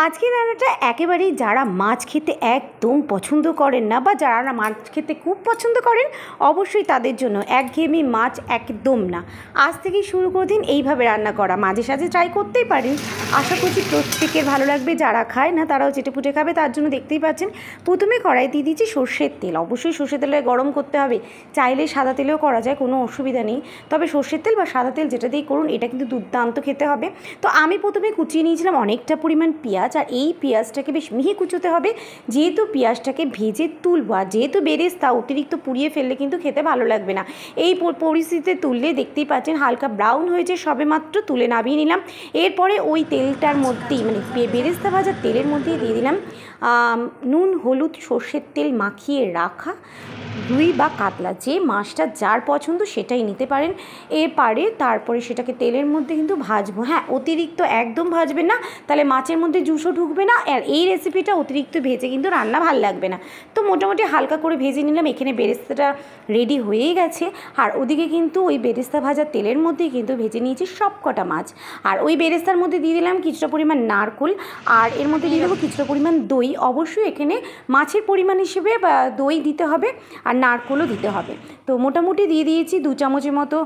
আজকের রান্নাটা একেবারেই যারা মাছ খেতে একদম পছন্দ করেন না বা যারা মাছ খেতে খুব পছন্দ করেন অবশ্যই তাদের জন্য একঘেয়েমি মাছ একদম না। আজ থেকেই শুরু করে দিন এইভাবে রান্না করা, মাঝে সাঝে ট্রাই করতেই পারেন। আশা করছি প্রত্যেকের ভালো লাগবে, যারা খায় না তারাও চেটেপুটে খাবে। তার জন্য দেখতেই পাচ্ছেন প্রথমে কড়াই দিয়ে দিচ্ছি সর্ষের তেল। অবশ্যই সর্ষের তেলে গরম করতে হবে, চাইলে সাদা তেলেও করা যায়, কোনো অসুবিধা নেই। তবে সর্ষের তেল বা সাদা তেল যেটা দিয়ে করুন এটা কিন্তু দুর্দান্ত খেতে হবে। তো আমি প্রথমে কুচিয়ে নিয়েছিলাম অনেকটা পরিমাণ পেঁয়াজ, আর এই পেঁয়াজটাকে বেশ মিহি কুচোতে হবে, যেহেতু পেঁয়াজটাকে ভেজে তুলবো। আর যেহেতু বেরেস্তা অতিরিক্ত পুড়িয়ে ফেললে কিন্তু খেতে ভালো লাগবে না। এই পরিস্থিতিতে তুললে দেখতেই পাচ্ছেন হালকা ব্রাউন হয়েছে, সবে মাত্র তুলে নামিয়ে নিলাম। এরপরে ওই তেলটার মধ্যেই মানে বেরেস্তা ভাজার তেলের মধ্যে দিয়ে দিলাম নুন, হলুদ, সর্ষের তেল মাখিয়ে রাখা রুই বা কাতলা, যে মাছটা যার পছন্দ সেটাই নিতে পারেন। তারপরে সেটাকে তেলের মধ্যে কিন্তু ভাজবো। হ্যাঁ, অতিরিক্ত একদম ভাজবেন না, তাহলে মাছের মধ্যে জুসও ঢুকবে না। আর এই রেসিপিটা অতিরিক্ত ভেজে কিন্তু রান্না ভাল লাগবে না। তো মোটামুটি হালকা করে ভেজে নিলাম। এখানে বেরেস্তাটা রেডি হয়েই গেছে। আর ওদিকে কিন্তু ওই বেরেস্তা ভাজার তেলের মধ্যেই কিন্তু ভেজে নিয়েছি সব কটা মাছ। আর ওই বেরেস্তার মধ্যে দিয়ে দিলাম কিছুটা পরিমাণ নারকেল, আর এর মধ্যে দিয়ে দেবো কিছুটা পরিমাণ দই। অবশ্যই এখানে মাছের পরিমাণ হিসেবে দই দিতে হবে আর নারকেলও দিতে হবে। তো মোটামুটি দিয়ে দিয়েছি 2 চামচের মতো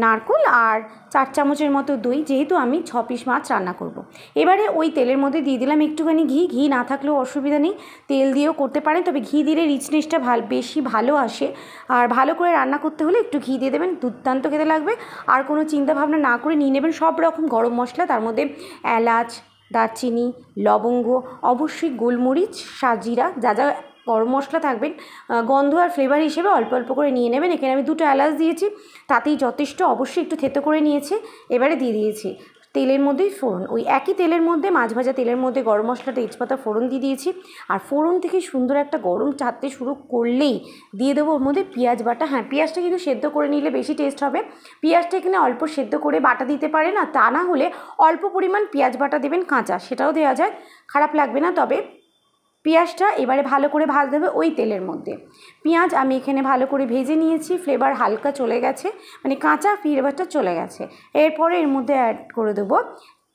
নারকেল আর 4 চামচের মতো দই, যেহেতু আমি 6 পিস মাছ রান্না করব। এবারে ওই তেলের মধ্যে দিয়ে দিলাম একটুখানি ঘি। ঘি না থাকলেও অসুবিধা নেই, তেল দিয়েও করতে পারেন, তবে ঘি দিলে রিচনেসটা বেশি ভালো আসে। আর ভালো করে রান্না করতে হলে একটু ঘি দিয়ে দেবেন, দুর্দান্ত খেতে লাগবে। আর কোনো চিন্তা ভাবনা না করে নিয়ে নেবেন সব রকম গরম মশলা, তার মধ্যে এলাচ, দারচিনি, লবঙ্গ, অবশ্যই গোলমরিচ, সাজিরা, যা যা গরম মশলা থাকবেন গন্ধ আর ফ্লেভার হিসেবে অল্প অল্প করে নিয়ে নেবেন। এখানে আমি 2টা এলাচ দিয়েছি, তাতেই যথেষ্ট। অবশ্যই একটু থেতো করে নিয়েছি। এবারে দিয়ে দিয়েছি তেলের মধ্যেই ফোড়ন। ওই একই তেলের মধ্যে, মাছ ভাজা তেলের মধ্যে গরম মশলা, তেজপাতা, ফোড়ন দিয়ে দিয়েছি। আর ফোড়ন থেকে সুন্দর একটা গরম ছাড়তে শুরু করলেই দিয়ে দেবো ওর মধ্যে পেঁয়াজ বাটা। হ্যাঁ, পেঁয়াজটা কিন্তু সেদ্ধ করে নিলে বেশি টেস্ট হবে। পেঁয়াজটা এখানে অল্প সেদ্ধ করে বাটা দিতে পারে না, তা না হলে অল্প পরিমাণ পেঁয়াজ বাটা দেবেন কাঁচা, সেটাও দেওয়া যায়, খারাপ লাগবে না। তবে পেঁয়াজটা এবারে ভালো করে ভাজতে হবে ওই তেলের মধ্যে। পেঁয়াজ আমি এখানে ভালো করে ভেজে নিয়েছি, ফ্লেভার হালকা চলে গেছে, মানে কাঁচা ফ্লেভারটা চলে গেছে। এরপরে এর মধ্যে অ্যাড করে দেবো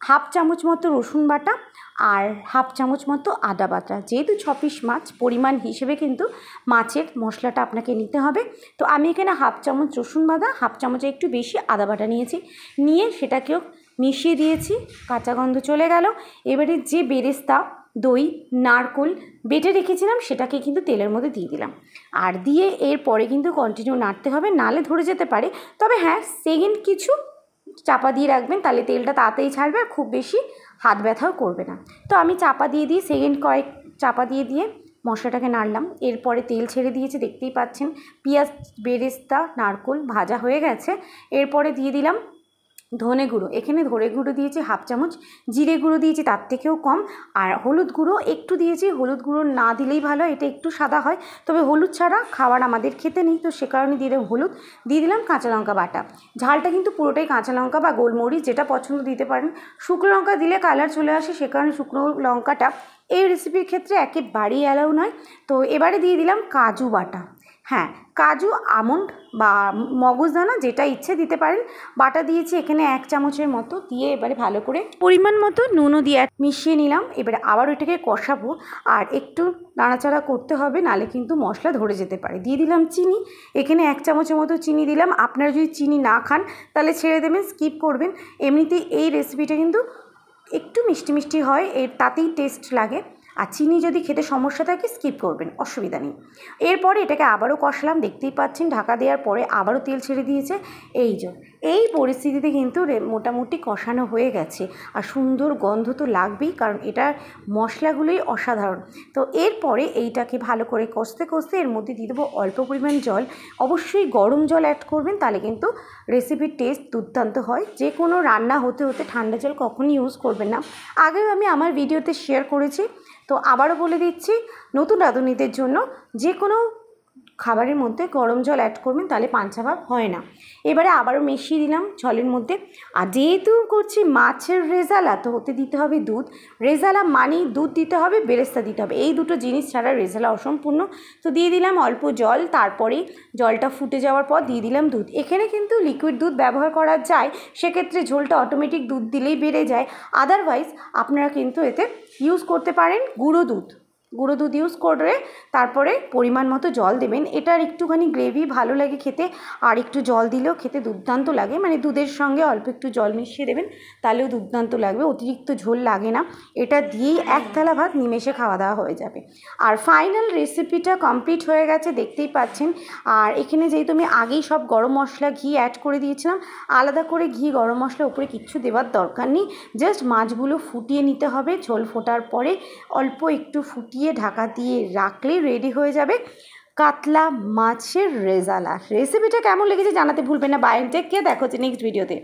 1/2 চামচ মতো রসুন বাটা আর 1/2 চামচ মতো আদা বাটা। যেহেতু 6 পিস মাছ, পরিমাণ হিসেবে কিন্তু মাছের মশলাটা আপনাকে নিতে হবে। তো আমি এখানে 1/2 চামচ রসুন বাটা, 1/2 চামচে একটু বেশি আদা বাটা নিয়েছি, নিয়ে সেটাকেও মিশিয়ে দিয়েছি। কাঁচা গন্ধ চলে গেল। এবারে যে বেরেস্তা, দই, নারকেল বেটে রেখেছিলাম সেটাকে কিন্তু তেলের মধ্যে দিয়ে দিলাম। আর দিয়ে এরপরে কিন্তু কন্টিনিউ নাড়তে হবে, নালে ধরে যেতে পারে। তবে হ্যাঁ, সেকেন্ড কিছু চাপা দিয়ে রাখবেন, তাহলে তেলটা তাড়াতাড়ি ছাড়বে আর খুব বেশি হাত ব্যথাও করবে না। তো আমি চাপা দিয়ে সেকেন্ড কয়েক চাপা দিয়ে মশলাটাকে নাড়লাম। এরপরে তেল ছেড়ে দিয়েছে, দেখতেই পাচ্ছেন। পেঁয়াজ, বেরেস্তা, নারকেল ভাজা হয়ে গেছে। এরপরে দিয়ে দিলাম ধনে গুঁড়ো। এখানে ধনে গুঁড়ো দিয়েছি 1/2 চামচ, জিরে গুঁড়ো দিয়েছি তার থেকেও কম, আর হলুদ গুঁড়ো একটু দিয়েছি। হলুদ গুঁড়ো না দিলেই ভালো, এটা একটু সাদা হয়, তবে হলুদ ছাড়া খাবার আমাদের খেতে নেই, তো সে কারণে দিয়ে দেবো হলুদ। দিয়ে দিলাম কাঁচা লঙ্কা বাটা। ঝালটা কিন্তু পুরোটাই কাঁচা লঙ্কা বা গোলমরিচ, যেটা পছন্দ দিতে পারেন। শুকনো লঙ্কা দিলে কালার চলে আসে, সে কারণে শুকনো লঙ্কাটা এই রেসিপির ক্ষেত্রে একেবারেই অ্যালাউ নয়। তো এবারে দিয়ে দিলাম কাজু বাটা। হ্যাঁ, কাজু, আমন্ড বা মগজদানা যেটা ইচ্ছে দিতে পারেন। বাটা দিয়েছি এখানে 1 চামচের মতো, দিয়ে এবারে ভালো করে পরিমাণ মতো নুনও দিয়ে মিশিয়ে নিলাম। এবারে আবার ওইটাকে কষাবো, আর একটু নাড়াচাড়া করতে হবে, নালে কিন্তু মশলা ধরে যেতে পারে। দিয়ে দিলাম চিনি। এখানে 1 চামচের মতো চিনি দিলাম। আপনারা যদি চিনি না খান তাহলে ছেড়ে দেবেন, স্কিপ করবেন। এমনিতেই এই রেসিপিটা কিন্তু একটু মিষ্টি মিষ্টি হয়, তাতেই টেস্ট লাগে। আর চিনি যদি খেতে সমস্যা থাকে স্কিপ করবেন, অসুবিধা নেই। এরপরে এটাকে আবারও কষলাম, দেখতেই পাচ্ছেন ঢাকা দেওয়ার পরে আবারও তেল ছেড়ে দিয়েছে। এই পরিস্থিতিতে কিন্তু মোটামুটি কষানো হয়ে গেছে। আর সুন্দর গন্ধ তো লাগবেই, কারণ এটার মশলাগুলোই অসাধারণ। তো এরপরে এইটাকে ভালো করে কষতে কষতে এর মধ্যে দিয়ে দেবো অল্প পরিমাণ জল। অবশ্যই গরম জল অ্যাড করবেন, তাহলে কিন্তু রেসিপির টেস্ট দুর্দান্ত হয়। যে কোনো রান্না হতে হতে ঠান্ডা জল কখনই ইউজ করবেন না। আগেও আমি আমার ভিডিওতে শেয়ার করেছি, তো আবারও বলে দিচ্ছি নতুন রাঁধুনিদের জন্য, যে কোনো খাবারের মধ্যে গরম জল অ্যাড করবেন, তাহলে পাঞ্চা ভাব হয় না। এবারে আবারও মিশিয়ে দিলাম জলের মধ্যে। আর যেহেতু করছি মাছের রেজালা, তো হতে দিতে হবে দুধ। রেজালা মানেই দুধ দিতে হবে, বেরেস্তা দিতে হবে, এই দুটো জিনিস ছাড়া রেজালা অসম্পূর্ণ। তো দিয়ে দিলাম অল্প জল, তারপরে জলটা ফুটে যাওয়ার পর দিয়ে দিলাম দুধ। এখানে কিন্তু লিকুইড দুধ ব্যবহার করা যায়, সেক্ষেত্রে ঝোলটা অটোমেটিক দুধ দিলেই বেড়ে যায়। আদারওয়াইজ আপনারা কিন্তু এতে ইউজ করতে পারেন গুঁড়ো দুধ ইউজ করে তারপরে পরিমাণ মতো জল দেবেন। এটার একটুখানি গ্রেভি ভালো লাগে খেতে, আর একটু জল দিলেও খেতে দুর্দান্ত লাগে, মানে দুধের সঙ্গে অল্প একটু জল মিশিয়ে দেবেন, তাহলেও দুর্দান্ত লাগবে, অতিরিক্ত ঝোল লাগে না। এটা দিয়েই এক থালা ভাত নিমেষে খাওয়া দাওয়া হয়ে যাবে। আর ফাইনাল রেসিপিটা কমপ্লিট হয়ে গেছে, দেখতেই পাচ্ছেন। আর এখানে যেহেতু আমি আগেই সব গরম মশলা ঘি অ্যাড করে দিয়েছিলাম, আলাদা করে ঘি গরম মশলা উপরে কিচ্ছু দেওয়ার দরকার নেই, জাস্ট মাছগুলো ফুটিয়ে নিতে হবে। ঝোল ফোটার পরে অল্প একটু ফুটিয়ে ঢাকা দিয়ে রাখলে রেডি হয়ে যাবে কাতলা মাছের রেজালা। রেসিপিটা কেমন লেগেছে জানাতে ভুলবেন না। বাই, টেক কেয়ার, দেখা হচ্ছে নেক্সট ভিডিওতে।